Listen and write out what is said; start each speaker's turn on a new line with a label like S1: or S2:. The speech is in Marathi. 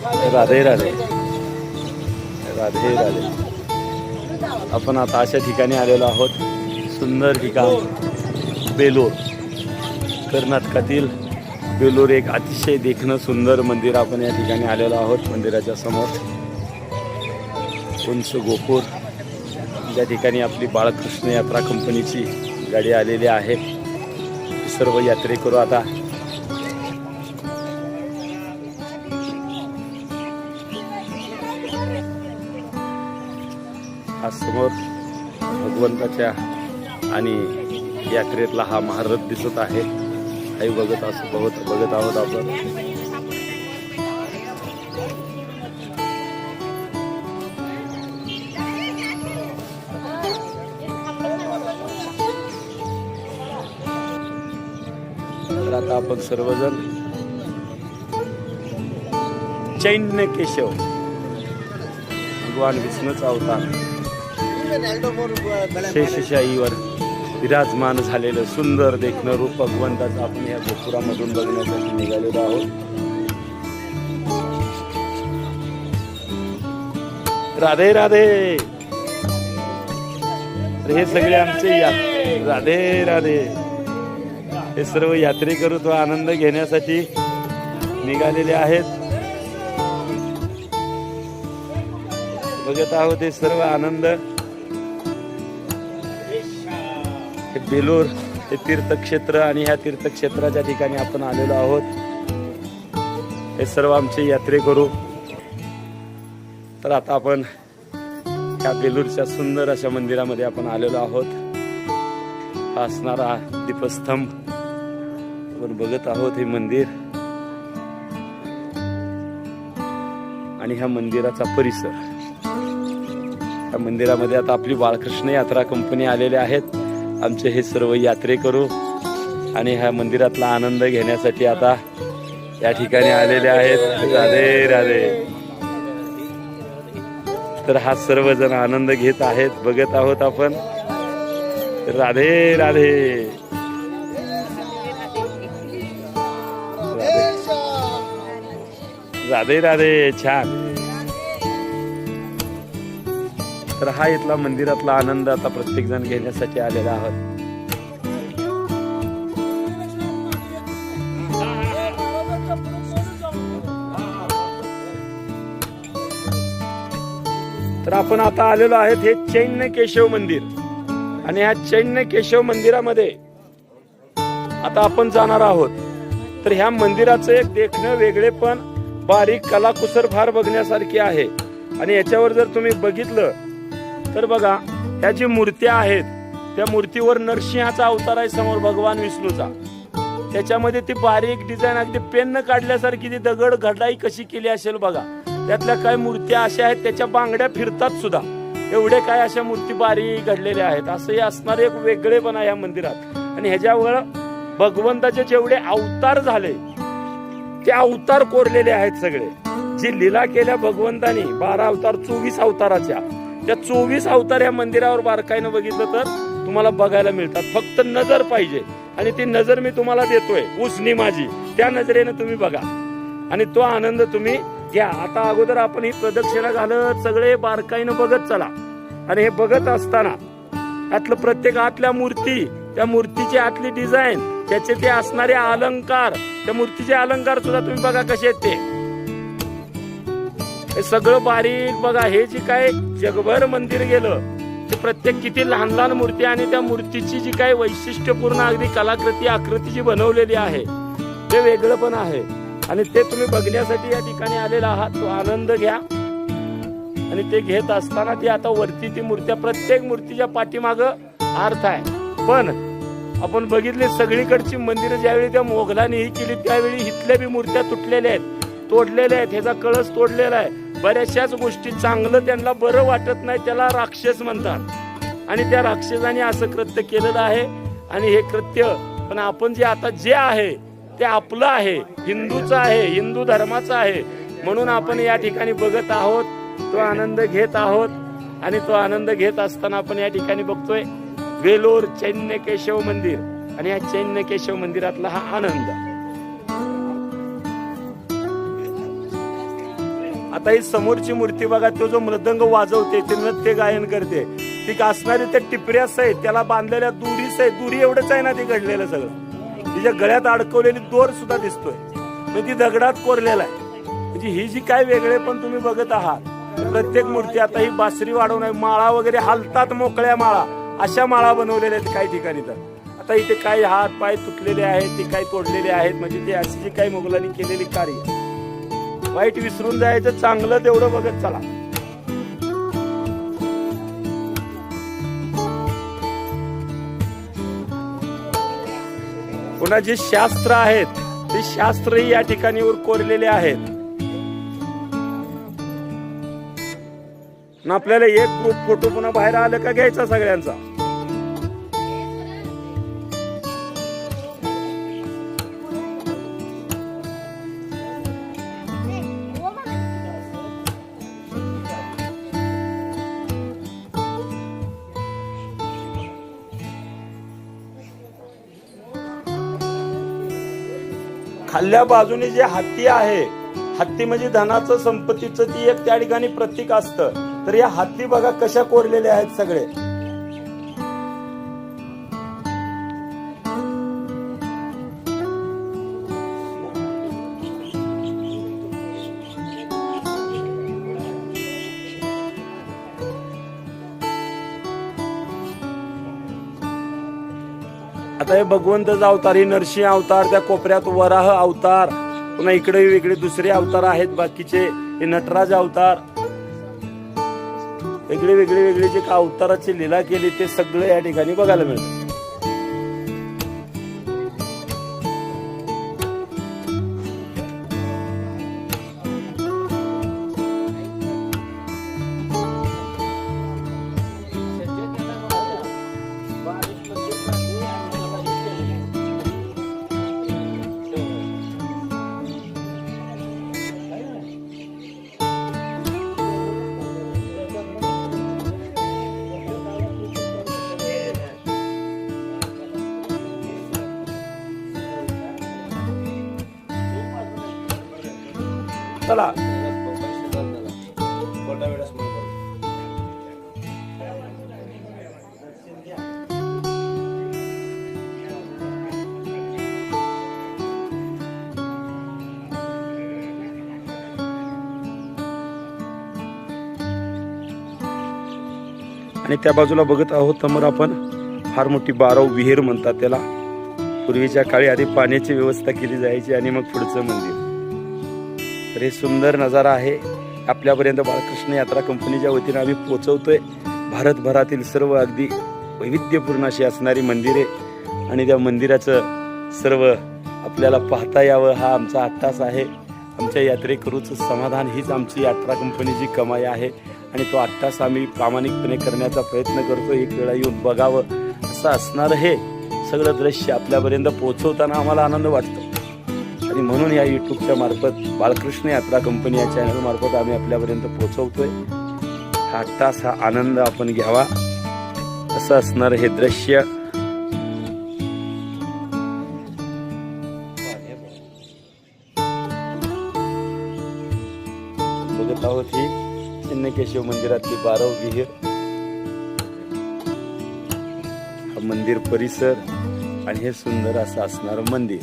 S1: राधे राधे राधे राधे. आपण आता अशा ठिकाणी आलेलो आहोत, सुंदर ठिकाण बेलोर. कर्नाटकातील बेलोर एक अतिशय देखणं सुंदर मंदिर. आपण या ठिकाणी आलेलो आहोत. मंदिराच्या समोर उंच गोपूर, ज्या ठिकाणी आपली बाळकृष्ण यात्रा कंपनीची गाडी आलेली आहे. सर्व यात्रेकरू आता हा समोर भगवंताच्या आणि यात्रेतला हा महारथ दिसत आहे. काही बघत आहोत आपण. तर आता आपण सर्वजण चैन्य केशव भगवान विष्णूचा अवतार शेषशाहीवर विराजमान झालेलं सुंदर देखणं रूप भगवंताचं आपण या गोपुरामधून बघण्यासाठी निघालेलो आहोत. राधे राधे. हे सगळे आमचे राधे राधे. हे सर्व यात्रेकरू तो आनंद घेण्यासाठी निघालेले आहेत. बघत आहोत हे सर्व आनंद. हे बेलोर हे तीर्थक्षेत्र आणि ह्या तीर्थक्षेत्राच्या ठिकाणी आपण आलेलो आहोत. हे सर्व आमचे यात्रेकरू. तर आता आपण ह्या बेलूरच्या सुंदर अशा मंदिरामध्ये आपण आलेलो आहोत. हा असणारा दीपस्तंभ आपण बघत आहोत. हे मंदिर आणि ह्या मंदिराचा परिसर. ह्या मंदिरामध्ये आता आपली बाळकृष्ण यात्रा कंपनी आलेले आहेत. आमचे हे सर्व यात्रेकरू आणि ह्या मंदिरातला आनंद घेण्यासाठी आता या ठिकाणी आलेले आहेत. राधे राधे. तर हा सर्वजण आनंद घेत आहेत. बघत आहोत आपण. राधे राधे. राधे राधे. छान. तर हा इथला मंदिरातला आनंद आता प्रत्येक जण घेण्यासाठी आलेला आहोत. तर आपण आता आलेलो आहेत हे चैन्य केशव मंदिर. आणि ह्या चैन्य केशव मंदिरामध्ये आता आपण जाणार आहोत. तर ह्या मंदिराचं एक देखणं वेगळे पण बारीक कलाकुसर फार बघण्यासारखी आहे. आणि याच्यावर जर तुम्ही बघितलं तर बघा, ह्या जी मूर्त्या आहेत त्या मूर्तीवर नरसिंहाचा अवतार आहे समोर भगवान विष्णूचा. त्याच्यामध्ये ती बारीक डिझाईन अगदी पेन काढल्यासारखी ती दगड घडाई कशी केली असेल बघा. त्यातल्या काही मूर्त्या अशा आहेत त्याच्या बांगड्या फिरतात सुद्धा. एवढे काय अशा मूर्ती बारीक घडलेल्या आहेत. असं असणार एक वेगळेपण आहे या मंदिरात. आणि ह्याच्यावर भगवंताचे जेवढे अवतार झाले ते अवतार कोरलेले आहेत सगळे. जी लीला केल्या भगवंतानी 12 अवतार 24 अवताराच्या, त्या 24 अवतार या मंदिरावर बारकाईनं बघितलं तर तुम्हाला बघायला मिळतात. फक्त नजर पाहिजे. आणि ती नजर मी तुम्हाला देतोय, उसनी माझी, त्या नजरेनं तुम्ही बघा आणि तो आनंद तुम्ही घ्या. आता अगोदर आपण ही प्रदक्षिणा घालत सगळे बारकाईनं बघत चला. आणि हे बघत असताना आतलं प्रत्येक आतल्या मूर्ती, त्या मूर्तीची आतली डिझाईन, त्याचे ते असणारे अलंकार, त्या मूर्तीचे अलंकार सुद्धा तुम्ही बघा कसे आहेत ते. हे सगळं बारीक बघा. हे जे काय जगभर मंदिर गेलं ते प्रत्येक किती लहान लहान मूर्ती आणि त्या मूर्तीची जी काय वैशिष्ट्यपूर्ण अगदी कलाकृती आकृती जी बनवलेली आहे ते वेगळं पण आहे. आणि ते तुम्ही बघण्यासाठी या ठिकाणी आलेला आहात. तो आनंद घ्या. आणि ते घेत असताना ती आता वरती ती मूर्त्या, प्रत्येक मूर्तीच्या पाठीमाग अर्थ आहे. पण आपण बघितले सगळीकडची मंदिरं ज्यावेळी त्या मोगलांनी ही केली त्यावेळी इथल्या बी मूर्त्या तुटलेल्या आहेत, तोडलेल्या आहेत. ह्याचा कळस तोडलेला आहे. बऱ्याचशाच गोष्टी चांगलं त्यांना बरं वाटत नाही, त्याला राक्षस म्हणतात. आणि त्या राक्षसाने असं कृत्य केलेलं आहे. आणि हे कृत्य पण आपण जे आता जे आहे ते आपलं आहे, हिंदूचं आहे, हिंदू धर्माचं आहे. म्हणून आपण या ठिकाणी बघत आहोत, तो आनंद घेत आहोत. आणि तो आनंद घेत असताना आपण या ठिकाणी बघतोय बेलोर चैन्य केशव मंदिर. आणि या चैन्य केशव मंदिरातला हा आनंद. आता ही समोरची मूर्ती बघा, तो जो मृदंग वाजवते, ते नृत्य गायन करते, ती असणारी त्या टिपऱ्या सहित त्याला बांधलेल्या दुरी सहित, दुरी एवढंच आहे ना ते घडलेलं सगळं, तिच्या गळ्यात अडकवलेली दोर सुद्धा दिसतोय, म्हणजे ती दगडात कोरलेला आहे. म्हणजे ही जी काय वेगळे पण तुम्ही बघत आहात प्रत्येक मूर्ती. आता ही बासरी वाढवून माळा वगैरे हलतात, मोकळ्या माळा, अशा माळा बनवलेल्या आहेत काही ठिकाणी. तर आता इथे काही हात पाय तुटलेले आहेत, ते काही तोडलेले आहेत, म्हणजे ते अशी जी काही मुघलांनी केलेली कार्य. वाईट विसरून जायचं, चांगलं तेवढं बघत चला. पुन्हा जे शास्त्र आहेत ते शास्त्रही या ठिकाणी कोरलेले आहेत. आपल्याला एक ग्रुप फोटो पुन्हा बाहेर आलं का घ्यायचा सगळ्यांचा. खाल्ल्या बाजूने जे हत्ती आहे, हत्ती म्हणजे धनाचं संपत्तीचं ती एक त्या ठिकाणी प्रतीक असतं. तर या हत्ती बघा कशा कोरलेल्या आहेत सगळे. आता हे भगवंतचा अवतार, ही नरसिंह अवतार, त्या कोपऱ्यात वराह अवतार, पुन्हा इकडे वेगळे दुसरे अवतार आहेत बाकीचे, हे नटराज अवतार, वेगळे वेगळे वेगळे जे का अवताराची लीला केली ते सगळे या ठिकाणी बघायला मिळतं. चला आणि त्या बाजूला बघत आहोत तर आपण फार मोठी 12 विहीर म्हणतात त्याला. पूर्वीच्या काळी आधी पाण्याची व्यवस्था केली जायची आणि मग पुढचं मंदिर. तर हे सुंदर नजारा आहे. आपल्यापर्यंत बाळकृष्ण यात्रा कंपनीच्या वतीने आम्ही पोहोचवतोय. भारतभरातील सर्व अगदी वैविध्यपूर्ण अशी असणारी मंदिरे आणि त्या मंदिराचं सर्व आपल्याला पाहता यावं हा आमचा अट्टास आहे. आमच्या यात्रेकरूचं समाधान हीच आमची यात्रा कंपनीची कमाई आहे आणि तो अट्टास आम्ही प्रामाणिकपणे करण्याचा प्रयत्न करतो. एक वेळा येऊन बघावं असं असणारं हे सगळं दृश्य आपल्यापर्यंत पोहोचवताना आम्हाला आनंद वाटतो. आणि म्हणून या यूट्यूबच्या मार्फत बाळकृष्ण यात्रा कंपनी या चॅनल मार्फत आम्ही आपल्यापर्यंत पोहोचवतोय. हा अट्टास, हा आनंद आपण घ्यावा असं असणार हे दृश्य. बघत आहोत ही चिन्नकेशव मंदिरातली 12 विहीर, हा मंदिर परिसर आणि हे सुंदर असं असणारं मंदिर.